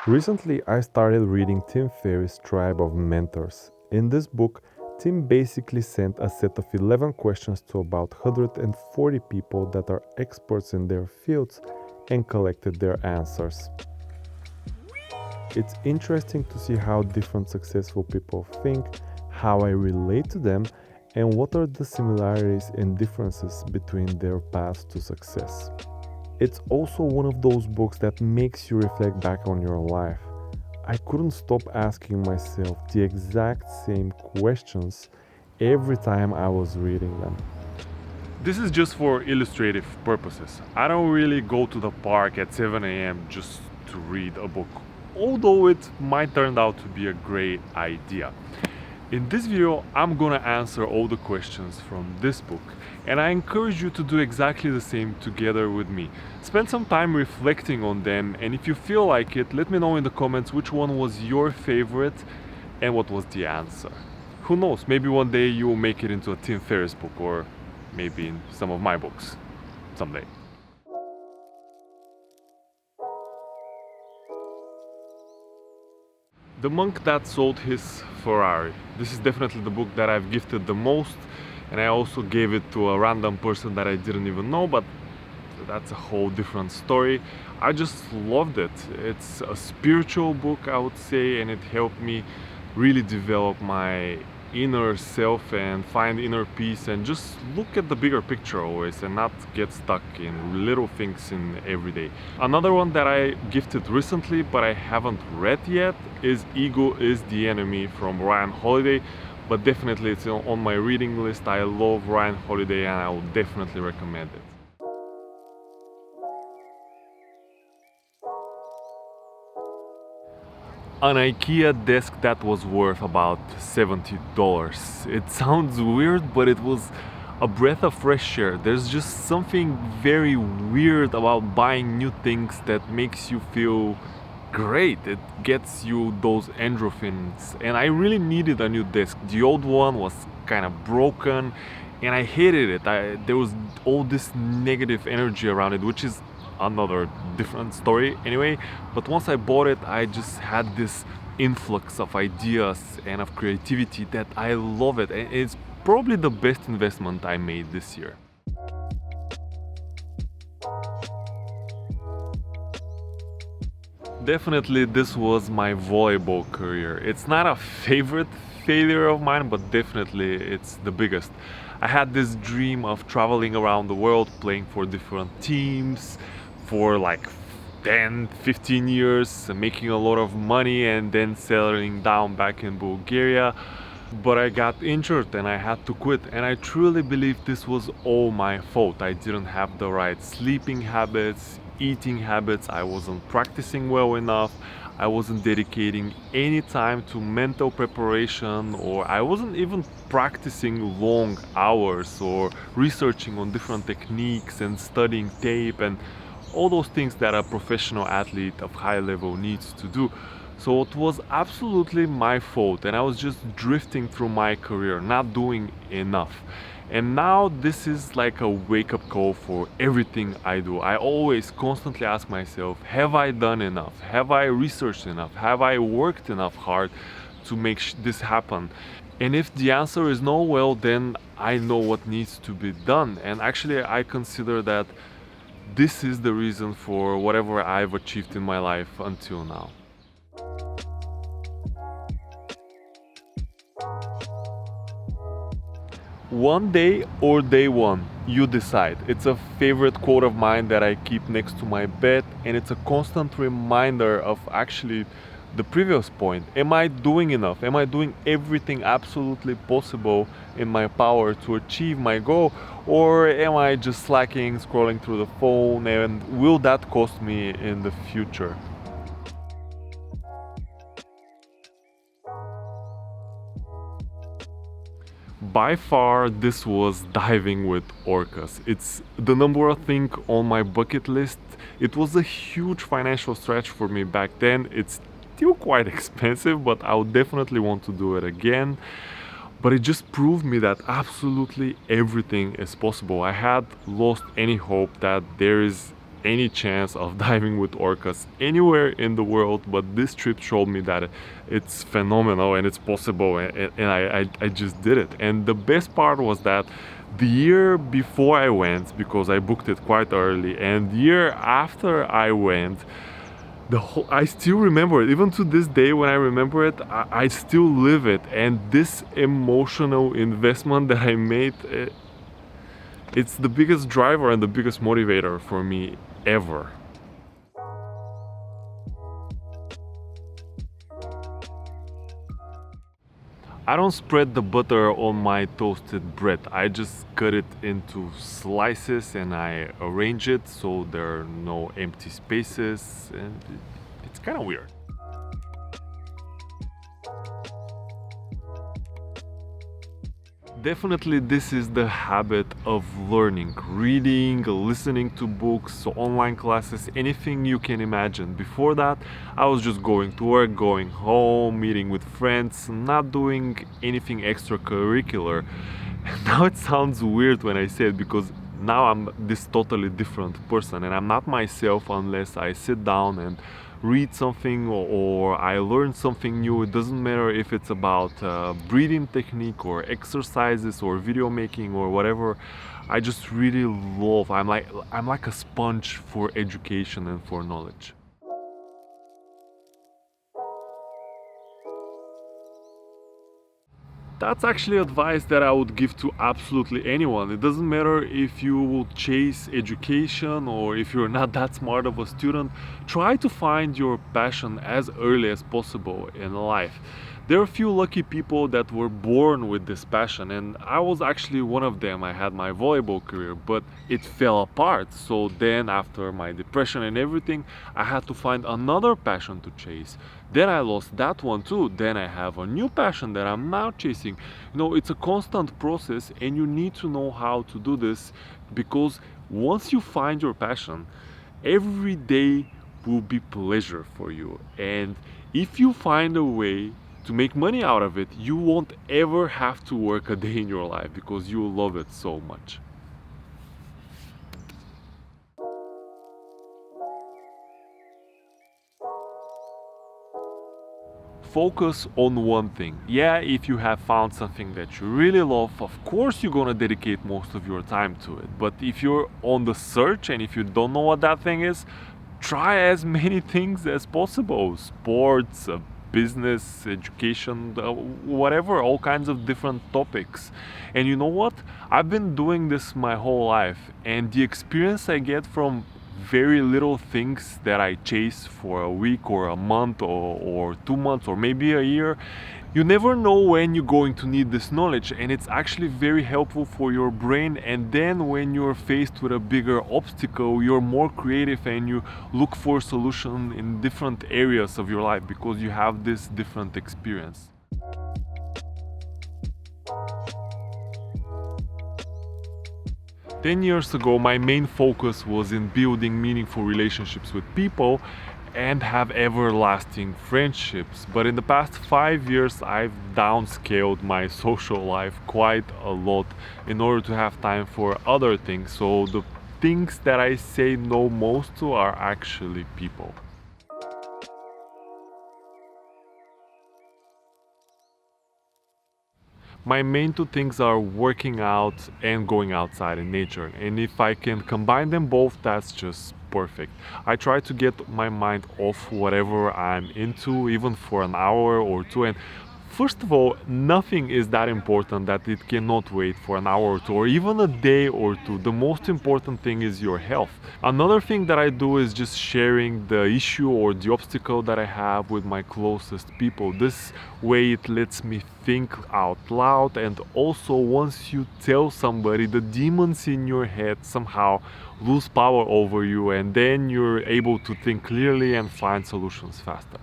Recently, I started reading Tim Ferriss' Tribe of Mentors. In this book, Tim basically sent a set of 11 questions to about 140 people that are experts in their fields and collected their answers. It's interesting to see how different successful people think, how I relate to them, and what are the similarities and differences between their paths to success. It's also one of those books that makes you reflect back on your life. I couldn't stop asking myself the exact same questions every time I was reading them. This is just for illustrative purposes. I don't really go to the park at 7 a.m. just to read a book, although it might turn out to be a great idea. In this video, I'm gonna answer all the questions from this book, and I encourage you to do exactly the same together with me. Spend some time reflecting on them, and if you feel like it, let me know in the comments which one was your favorite and what was the answer. Who knows, maybe one day you will make it into a Tim Ferriss book, or maybe in some of my books someday. The Monk That Sold His Ferrari. This is definitely the book that I've gifted the most, and I also gave it to a random person that I didn't even know, but that's a whole different story. I just loved it. It's a spiritual book, I would say, and it helped me really develop my inner self and find inner peace and just look at the bigger picture always and not get stuck in little things in every day. Another one that I gifted recently but I haven't read yet is Ego is the Enemy from Ryan Holiday, but definitely it's on my reading list. I love Ryan Holiday and I will definitely recommend it. An IKEA desk that was worth about $70. It sounds weird, but it was a breath of fresh air. There's just something very weird about buying new things that makes you feel great. It gets you those endorphins, and I really needed a new desk. The old one was kind of broken and I hated it. There was all this negative energy around it, which is another different story anyway. But once I bought it, I just had this influx of ideas and of creativity that I love it, and it's probably the best investment I made this year. Definitely this was my volleyball career. It's not a favorite failure of mine, but definitely it's the biggest. I had this dream of traveling around the world, playing for different teams for like 10-15 years, making a lot of money and then settling down back in Bulgaria. But I got injured and I had to quit, and I truly believe this was all my fault. I didn't have the right sleeping habits, eating habits, I wasn't practicing well enough, I wasn't dedicating any time to mental preparation, or I wasn't even practicing long hours or researching on different techniques and studying tape and all those things that a professional athlete of high level needs to do. So it was absolutely my fault, and I was just drifting through my career, not doing enough. And now this is like a wake-up call for everything I do. I always constantly ask myself, have I done enough? Have I researched enough? Have I worked enough hard to make this happen? And if the answer is no, well, then I know what needs to be done. And actually I consider that this is the reason for whatever I've achieved in my life until now. One day or day one, you decide. It's a favorite quote of mine that I keep next to my bed, and it's a constant reminder of actually the previous point. Am I doing enough? Am I doing everything absolutely possible in my power to achieve my goal? Or am I just slacking, scrolling through the phone, and will that cost me in the future? By far, this was diving with orcas. It's the number one thing on my bucket list. It was a huge financial stretch for me back then. It's still quite expensive, but I would definitely want to do it again. But it just proved me that absolutely everything is possible. I had lost any hope that there is any chance of diving with orcas anywhere in the world, but this trip showed me that it's phenomenal and it's possible, and I just did it. And the best part was that the year before I went, because I booked it quite early, and the year after I went, I still remember it. Even to this day, when I remember it, I still live it. And this emotional investment that I made, it's the biggest driver and the biggest motivator for me ever. I don't spread the butter on my toasted bread. I just cut it into slices and I arrange it so there are no empty spaces, and it's kind of weird. Definitely this is the habit of learning, reading, listening to books, online classes, anything you can imagine. Before that, I was just going to work, going home, meeting with friends, not doing anything extracurricular. Now it sounds weird when I say it, because now I'm this totally different person and I'm not myself unless I sit down and read something or I learn something new. It doesn't matter if it's about breathing technique or exercises or video making or whatever. I just really love, I'm like a sponge for education and for knowledge. That's actually advice that I would give to absolutely anyone. It doesn't matter if you will chase education or if you're not that smart of a student. Try to find your passion as early as possible in life. There are a few lucky people that were born with this passion, and I was actually one of them. I had my volleyball career, but it fell apart. So then after my depression and everything, I had to find another passion to chase. Then I lost that one too. Then I have a new passion that I'm now chasing. You know, it's a constant process and you need to know how to do this, because once you find your passion, every day will be pleasure for you. And if you find a way to make money out of it, you won't ever have to work a day in your life because you love it so much. Focus on one thing. Yeah, if you have found something that you really love, of course you're gonna dedicate most of your time to it. But if you're on the search and if you don't know what that thing is, try as many things as possible. Sports, business, education, whatever, all kinds of different topics. And you know what? I've been doing this my whole life, and the experience I get from very little things that I chase for a week or a month or 2 months or maybe a year, you never know when you're going to need this knowledge, and it's actually very helpful for your brain. And then when you're faced with a bigger obstacle, you're more creative and you look for a solution in different areas of your life because you have this different experience. Ten years ago, my main focus was in building meaningful relationships with people and have everlasting friendships. But in the past 5 years, I've downscaled my social life quite a lot in order to have time for other things. So the things that I say no most to are actually people. My main two things are working out and going outside in nature. And if I can combine them both, that's just perfect. I try to get my mind off whatever I'm into, even for an hour or two. And first of all, nothing is that important that it cannot wait for an hour or two, or even a day or two. The most important thing is your health. Another thing that I do is just sharing the issue or the obstacle that I have with my closest people. This way it lets me think out loud, and also once you tell somebody, the demons in your head somehow lose power over you, and then you're able to think clearly and find solutions faster.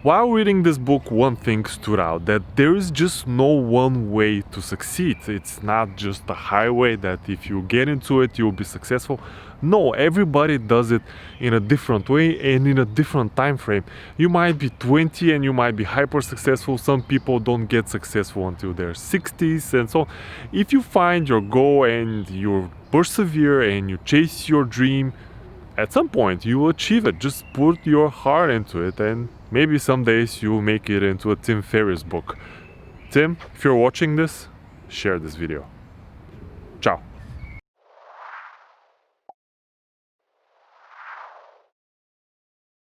While reading this book, one thing stood out, that there is just no one way to succeed. It's not just a highway that if you get into it, you'll be successful. No, everybody does it in a different way and in a different time frame. You might be 20 and you might be hyper successful. Some people don't get successful until their 60s and so on. If you find your goal and you persevere and you chase your dream, at some point you will achieve it. Just put your heart into it, and maybe some days you will make it into a Tim Ferriss book. Tim, if you're watching this, share this video. Ciao.